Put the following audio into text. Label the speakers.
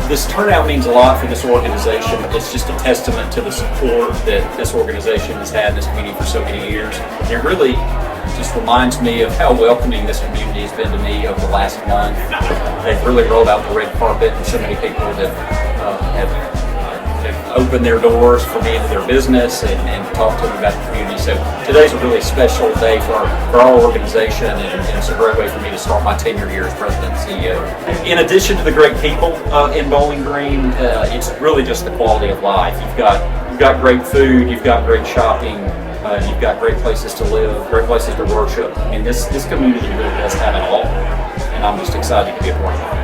Speaker 1: this turnout means a lot for this organization. It's just a testament to the support that this organization has had in this community for so many years. And it really just reminds me of how welcoming this community has been to me over the last month. They've really rolled out the red carpet, and so many people have opened their doors for me into their business and talked to them about the community. So today's a really special day for our organization, and it's a great way for me to start my tenure here as president and CEO. In addition to the great people in Bowling Green, it's really just the quality of life. You've got great food, you've got great shopping, you've got great places to live, great places to worship. I mean, this community really does have it all, and I'm just excited to be a part of it.